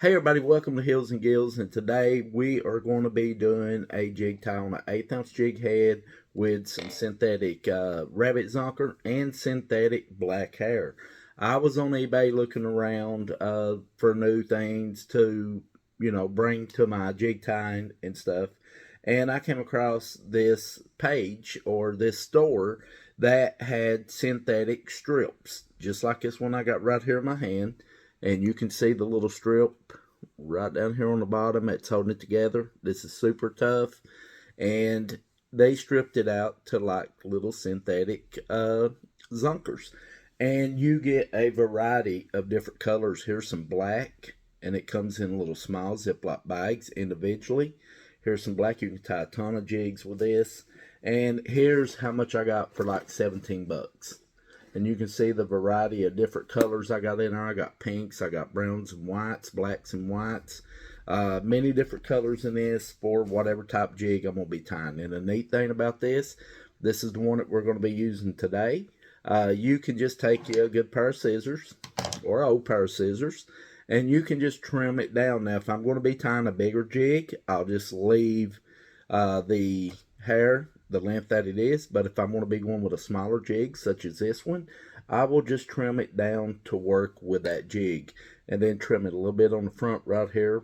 Hey everybody, welcome to Hills and Gills, and today we are going to be doing a jig tie on an 1/8 ounce jig head with some synthetic rabbit zonker and synthetic black hair. I was on eBay looking around for new things to, bring to my jig tying and stuff, and I came across this page or this store that had synthetic strips, just like this one I got right here in my hand. And you can see the little strip right down here on the bottom. It's holding it together. This is super tough. And they stripped it out to like little synthetic zonkers. And you get a variety of different colors. Here's some black, and it comes in little small Ziploc bags individually. Here's some black. You can tie a ton of jigs with this. And here's how much I got for like 17 bucks. And you can see the variety of different colors I got in there. I got pinks, I got browns and whites, blacks and whites. Many different colors in this for whatever type jig I'm going to be tying. And the neat thing about this is the one that we're going to be using today. You can just take a good pair of scissors or an old pair of scissors, and you can just trim it down. Now, if I'm going to be tying a bigger jig, I'll just leave the hair the length that it is. But if I'm going to be going with a smaller jig such as this one, I will just trim it down to work with that jig, and then trim it a little bit on the front right here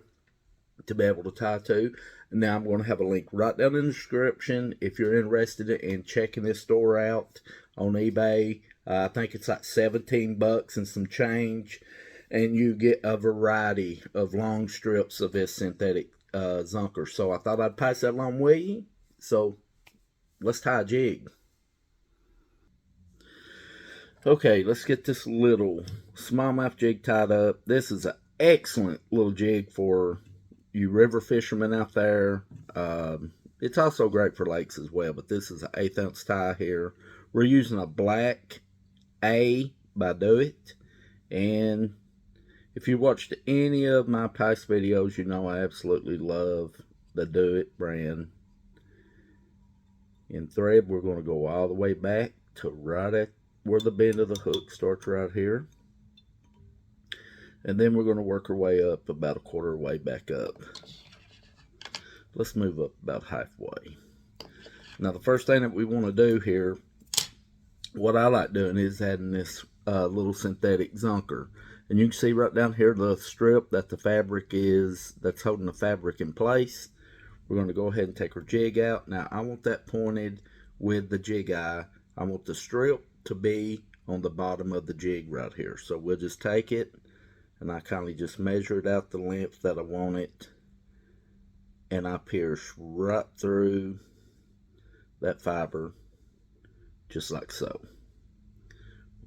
to be able to tie to. And now I'm going to have a link right down in the description if you're interested in checking this store out on eBay. I think it's like 17 bucks and some change, and you get a variety of long strips of this synthetic zonker. So I thought I'd pass that along with you. So let's tie a jig. Okay, let's get this little smallmouth jig tied up. This is an excellent little jig for you river fishermen out there. It's also great for lakes as well, but this is an 1/8 ounce tie here. We're using a black A by dosen't, and if you watched any of my past videos, you know I absolutely love the dosen't brand. In thread, we're going to go all the way back to right at where the bend of the hook starts right here. And then we're going to work our way up about a quarter way back up. Let's move up about halfway. Now, the first thing that we want to do here, what I like doing is adding this little synthetic zonker. And you can see right down here the strip that the fabric is, that's holding the fabric in place. We're going to go ahead and take our jig out. Now, I want that pointed with the jig eye. I want the strip to be on the bottom of the jig right here. So we'll just take it, and I kind of just measure it out the length that I want it. And I pierce right through that fiber, just like so.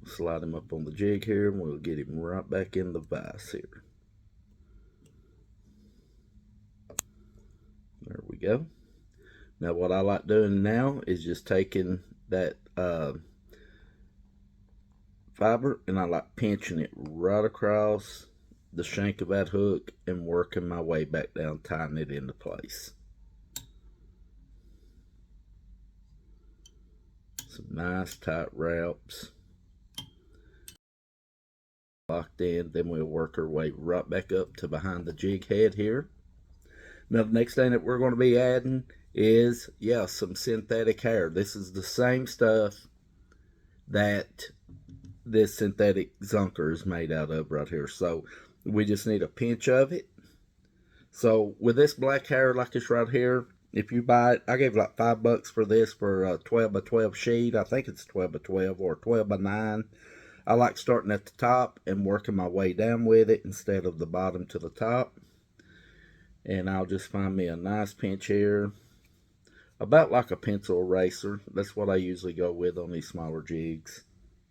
We'll slide him up on the jig here, and we'll get him right back in the vise here. There we go. Now what I like doing now is just taking that fiber, and I like pinching it right across the shank of that hook and working my way back down, tying it into place. Some nice tight wraps. Locked in, then we'll work our way right back up to behind the jig head here. Now the next thing that we're going to be adding is, some synthetic hair. This is the same stuff that this synthetic zonker is made out of right here. So we just need a pinch of it. So with this black hair like this right here, if you buy it, I gave like $5 for this for a 12 by 12 sheet. I think it's 12 by 12 or 12 by 9. I like starting at the top and working my way down with it instead of the bottom to the top. And I'll just find me a nice pinch here, about like a pencil eraser. That's what I usually go with on these smaller jigs,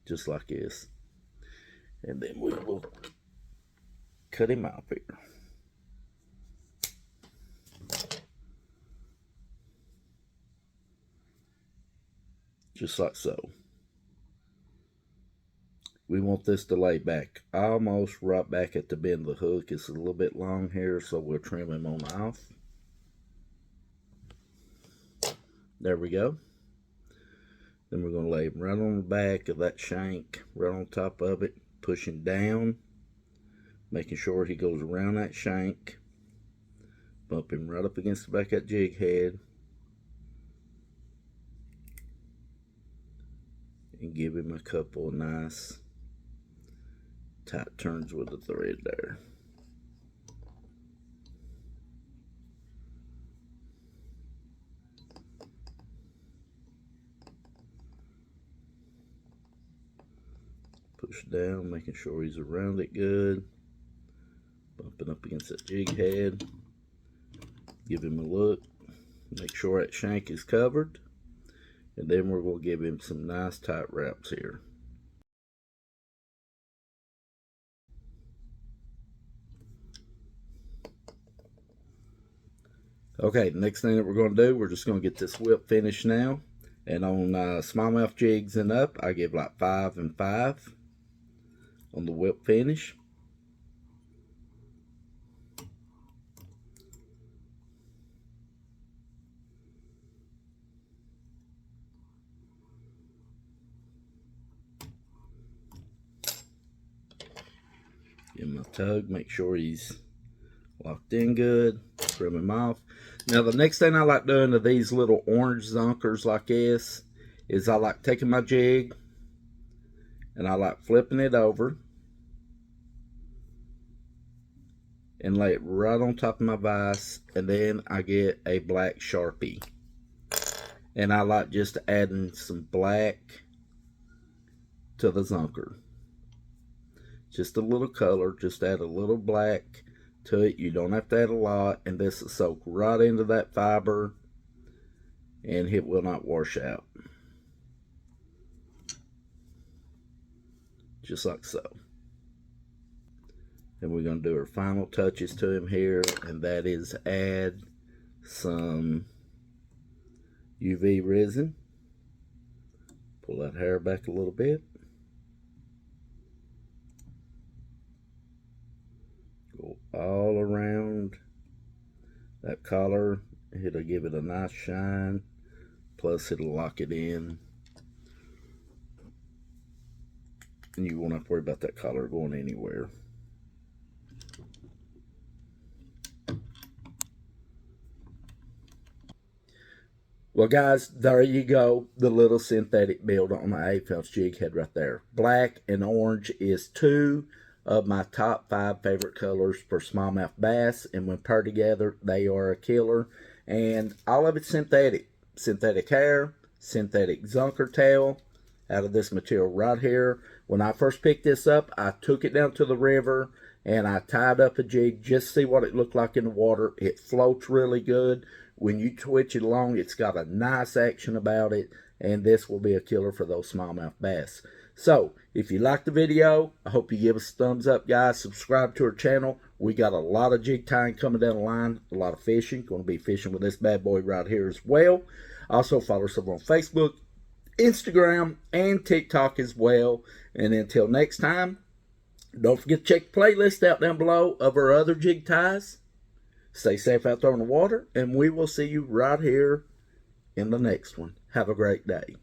just like this. And then we will cut him off here. Just like so. We want this to lay back almost right back at the bend of the hook. It's a little bit long here, so we'll trim him on off. There we go. Then we're going to lay him right on the back of that shank, right on top of it, pushing down making sure he goes around that shank. Bump him right up against the back of that jig head. And give him a couple of nice tight turns with the thread there. Push down, making sure he's around it good. Bumping up against that jig head. Give him a look. Make sure that shank is covered. And then we're going to give him some nice tight wraps here. Okay, the next thing that we're going to do, we're just going to get this whip finished now. And on smallmouth jigs and up, I give like 5 and 5 on the whip finish. Give him a tug, make sure he's locked in good, trim him off. Now the next thing I like doing to these little orange zonkers like this is I like taking my jig and I like flipping it over and lay it right on top of my vise, and then I get a black Sharpie and I like just adding some black to the zonker. Just a little color, just add a little black to it. You don't have to add a lot, and this will soak right into that fiber and it will not wash out. Just like so. And we're going to do our final touches to him here, and that is add some UV resin. Pull that hair back a little bit. Go all around that collar. It'll give it a nice shine, plus it'll lock it in, and you won't have to worry about that collar going anywhere. Well guys, there you go, the little synthetic build on the 8-ounce jig head right there. Black and orange is 2 of my top 5 favorite colors for smallmouth bass, and when paired together they are a killer. And all of it's synthetic. Synthetic hair, synthetic zonker tail out of this material right here. When I first picked this up, I took it down to the river and I tied up a jig just to see what it looked like in the water. It floats really good. When you twitch it along, it's got a nice action about it, and this will be a killer for those smallmouth bass. So, if you liked the video, I hope you give us a thumbs up, guys. Subscribe to our channel. We got a lot of jig tying coming down the line, a lot of fishing. Going to be fishing with this bad boy right here as well. Also, follow us over on Facebook, Instagram, and TikTok as well. And until next time, don't forget to check the playlist out down below of our other jig ties. Stay safe out there in the water, and we will see you right here in the next one. Have a great day.